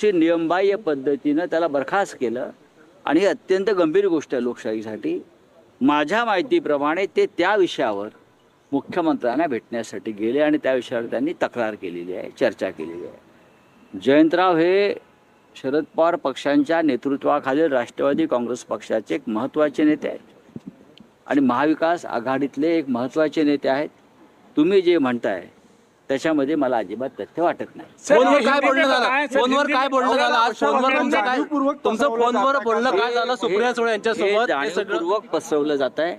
नियमबाह्य पद्धतीनं त्याला बरखास्त केलं आणि ही अत्यंत गंभीर गोष्ट आहे लोकशाहीसाठी. माझ्या माहितीप्रमाणे ते त्या विषयावर मुख्यमंत्र्यांना भेटण्यासाठी गेले आणि त्या विषयावर त्यांनी तक्रार केलेली आहे, चर्चा केलेली आहे. जयंतराव हे शरद पवार पक्षांच्या नेतृत्वाखालील राष्ट्रवादी काँग्रेस पक्षाचे एक महत्त्वाचे नेते आहेत आणि महाविकास आघाडीतले एक महत्त्वाचे नेते आहेत. तुम्ही जे म्हणताय त्याच्यामध्ये मला अजिबात तथ्य वाटत नाही. फोनवर काय बोलणं झालं? फोनवर काय बोलणं झालं? आज फोनवर तुमचं फोनवर बोलणं काय झालं सुप्रिया सुळे यांच्यासोबत? जाणीवपूर्वक पसरवलं जात आहे.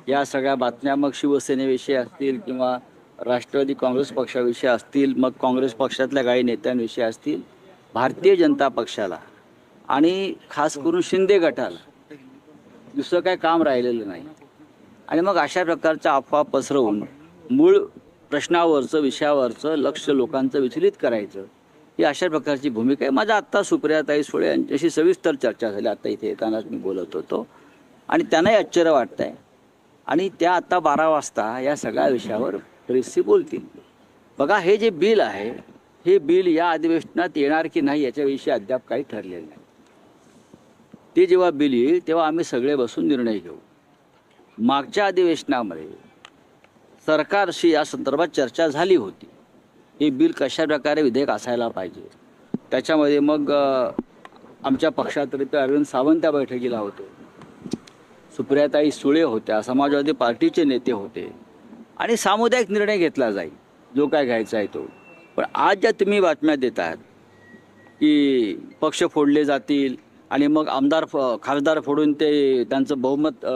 या सगळ्या बातम्या मग शिवसेनेविषयी असतील किंवा राष्ट्रवादी काँग्रेस पक्षाविषयी असतील, मग काँग्रेस पक्षातल्या काही नेत्यांविषयी असतील, भारतीय जनता पक्षाला आणि खास करून शिंदे गटाला दुसरं काय काम राहिलेलं नाही. आणि मग अशा प्रकारच्या अफवा पसरवून मूळ प्रश्नावरचं विषयावरचं लक्ष लोकांचं विचलित करायचं ही अशा प्रकारची भूमिका आहे. माझा आत्ता सुप्रियाताई सुळे यांच्याशी सविस्तर चर्चा झाली. आत्ता इथे येतानाच मी बोलत होतो आणि त्यांनाही आश्चर्य वाटतं आहे आणि त्या आत्ता 12 वाजता या सगळ्या विषयावर प्रेसशी बोलतील. बघा, हे जे बिल आहे हे बिल या अधिवेशनात येणार की नाही याच्याविषयी अद्याप काही ठरलेलं नाही. ते जेव्हा बिल येईल तेव्हा आम्ही सगळे बसून निर्णय घेऊ. मागच्या अधिवेशनामध्ये सरकारशी या संदर्भात चर्चा झाली होती. हे बिल कशा प्रकारे विधेयक असायला पाहिजे. त्याच्यामध्ये मग आमच्या पक्षातर्फे अरविंद सावंत त्या बैठकीला होते, सुप्रियाताई सुळे होत्या, समाजवादी पार्टीचे नेते होते आणि सामुदायिक निर्णय घेतला जाईल जो काय घ्यायचा आहे तो. पण आज ज्या तुम्ही बातम्या देत आहात की पक्ष फोडले जातील आणि मग खासदार फोडून ते त्यांचं बहुमत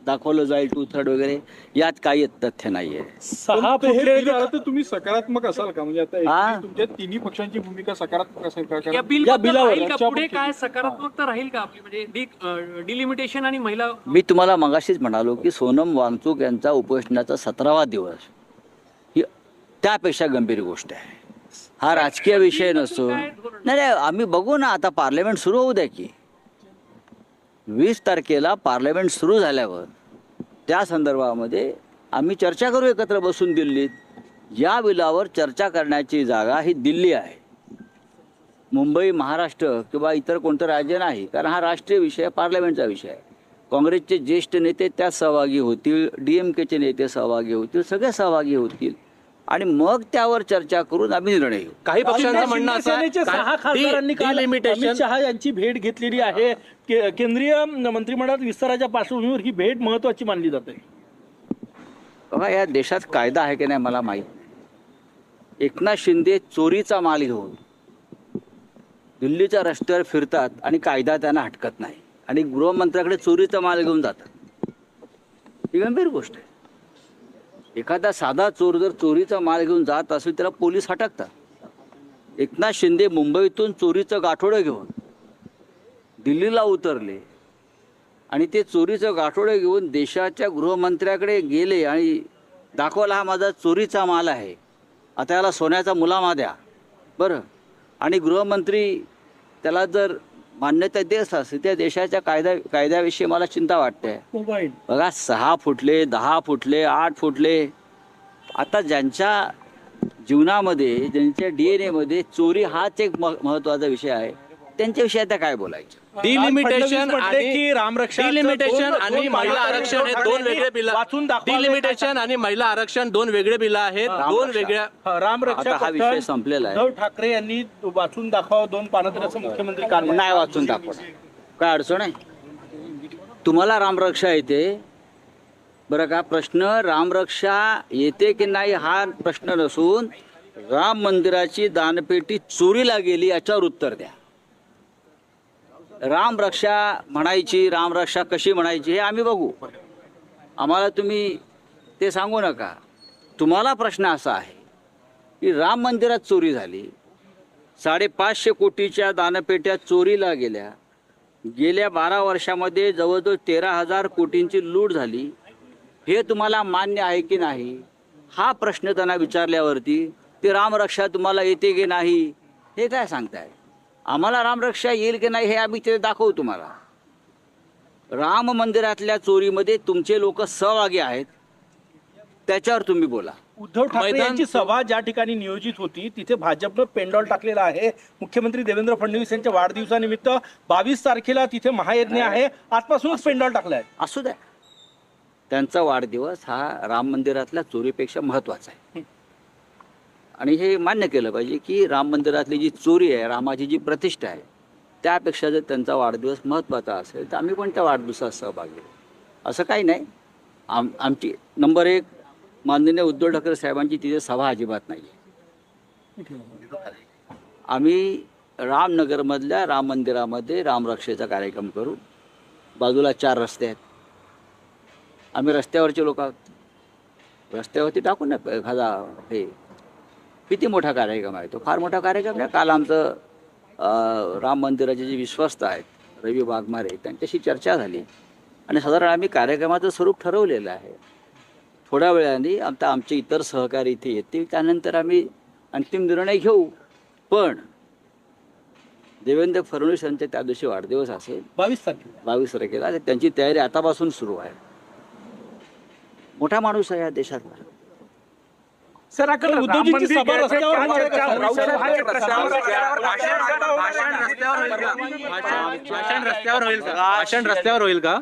दाखवलं जाईल 2/3 वगैरे, यात काही तथ्य नाही आहे. 6 फुटले तुम्ही सकारात्मक असाल का? म्हणजे आता तुमच्या तिन्ही पक्षांची भूमिका सकारात्मक असेल का? या बिलवर पुढे काय सकारात्मकता राहील का आपली? म्हणजे डिलिमिटेशन आणि महिला. मी तुम्हाला मगाशीच म्हणालो की सोनम वांगचूक यांचा उपोषणाचा 17वा दिवस ही त्यापेक्षा गंभीर गोष्ट आहे. हा राजकीय विषय नसतो. नाही, आम्ही बघू ना, आता पार्लमेंट सुरू होऊ द्या की. 20 तारखेला पार्लमेंट सुरू झाल्यावर त्या संदर्भामध्ये आम्ही चर्चा करू एकत्र बसून दिल्लीत. या बिलावर चर्चा करण्याची जागा ही दिल्ली आहे, मुंबई, महाराष्ट्र किंवा इतर कोणतं राज्य नाही. कारण हा राष्ट्रीय विषय, पार्लमेंटचा विषय आहे. काँग्रेसचे ज्येष्ठ नेते त्यात सहभागी होतील, DMKचे नेते सहभागी होतील, सगळे सहभागी होतील आणि मग त्यावर चर्चा करून आम्ही निर्णय घेऊ. काही पक्षांचं म्हणणं असं आहे 6 खासदारांनी काल अमित शहा यांची भेट घेतलेली आहे. केंद्रीय मंत्रिमंडळात विस्ताराच्या पार्श्वभूमीवर ही भेट महत्वाची मानली जाते. बघा, या देशात कायदा आहे की नाही मला माहीत. एकनाथ शिंदे चोरीचा माल घेऊन दिल्लीच्या रस्त्यावर फिरतात आणि कायदा त्यांना हटकत नाही आणि गृहमंत्र्याकडे चोरीचा माल घेऊन जातात. ही गंभीर गोष्ट आहे. एखादा साधा चोर जर चोरीचा माल घेऊन जात असेल त्याला पोलीस हटकतात. एकनाथ शिंदे मुंबईतून चोरीचं गाठोडं घेऊन दिल्लीला उतरले आणि ते चोरीचं गाठोडं घेऊन देशाच्या गृहमंत्र्याकडे गेले आणि दाखवला हा माझा चोरीचा माल आहे, आता याला सोन्याचा मुलामा द्या बरं. आणि गृहमंत्री त्याला जर मान्यता देत असते त्या देशाच्या कायद्याविषयी मला चिंता वाटते. बघा, 6 फुटले, 10 फुटले, 8 फुटले. आता ज्यांच्या जीवनामध्ये, ज्यांच्या DNA मध्ये चोरी हाच एक महत्वाचा विषय आहे, त्यांच्याविषयी आता काय बोलायचं. डिलिमिटेशन आणि महिला आरक्षण हे 2 वेगळे बिल. डिलिमिटेशन आणि महिला आरक्षण 2 वेगळे बिल आहेत. 2 वेगळ्या. रामरक्षा हा विषय संपलेला आहे. उद्धव ठाकरे यांनी वाचून दाखवा 2 पानंतराचं मुख्यमंत्री काल नाही वाचून दाखवा, काय अडचण आहे? तुम्हाला रामरक्षा येते बरं का? प्रश्न रामरक्षा येते की नाही हा प्रश्न नसून राम मंदिराची दानपेटी चोरीला गेली याच्यावर उत्तर द्या. रामरक्षा म्हणायची, रामरक्षा कशी म्हणायची हे आम्ही बघू. आम्हाला तुम्ही ते सांगू नका. तुम्हाला प्रश्न असा आहे की राम मंदिरात चोरी झाली, 550 कोटीच्या दानपेट्या चोरीला गेल्या, गेल्या 12 वर्षामध्ये जवळजवळ 13,000 कोटींची लूट झाली, हे तुम्हाला मान्य आहे की नाही हा प्रश्न त्यांना विचारल्यावरती ते रामरक्षा तुम्हाला येते की नाही हे काय सांगताय? आम्हाला रामरक्षा येईल की नाही हे आम्ही ते दाखवू तुम्हाला. राम मंदिरातल्या चोरीमध्ये तुमचे लोक सहभागी आहेत त्याच्यावर तुम्ही बोला. उद्धव ठाकरे मैदान- यांची सभा ज्या ठिकाणी नियोजित होती तिथे भाजपनं पेंडॉल टाकलेला आहे. मुख्यमंत्री देवेंद्र फडणवीस यांच्या वाढदिवसानिमित्त 22 तारखेला तिथे महायज्ञ आहे. आजपासूनच पेंडॉल टाकलाय. असू द्या, त्यांचा वाढदिवस हा राम मंदिरातल्या चोरीपेक्षा महत्त्वाचा आहे. आणि हे मान्य केलं पाहिजे की राम मंदिरातली जी चोरी आहे, रामाची जी प्रतिष्ठा आहे, त्यापेक्षा जर त्यांचा वाढदिवस महत्त्वाचा असेल तर आम्ही पण त्या वाढदिवसात सहभागी होऊ. असं काही नाही. आमची नंबर एक, माननीय उद्धव ठाकरे साहेबांची तिथे सभा अजिबात नाही आहे. आम्ही रामनगरमधल्या राम मंदिरामध्ये रामरक्षेचा कार्यक्रम करू. बाजूला 4 रस्ते आहेत. आम्ही रस्त्यावरचे लोक आहोत. रस्त्यावरती टाकू ना एखादा हे किती मोठा कार्यक्रम आहे तो. फार मोठा कार्यक्रम आहे. काल आमचं राम मंदिराचे जे विश्वस्त आहेत रवी वाघमारे त्यांच्याशी चर्चा झाली आणि साधारण आम्ही कार्यक्रमाचं स्वरूप ठरवलेलं आहे. थोड्या वेळाने आता आमचे इतर सहकारी इथे येतील, त्यानंतर आम्ही अंतिम निर्णय घेऊ. पण देवेंद्र फडणवीस यांचा त्या दिवशी वाढदिवस असेल 22 तारखेला 22 तारखेला. तर त्यांची तयारी आतापासून सुरू आहे. मोठा माणूस आहे या देशातला. सर उद्धवजींची सभा रस्त्यावर होणार आहे का? भाषण रस्त्यावर होईल का? कार्यक्रम रस्त्यावर होईल का?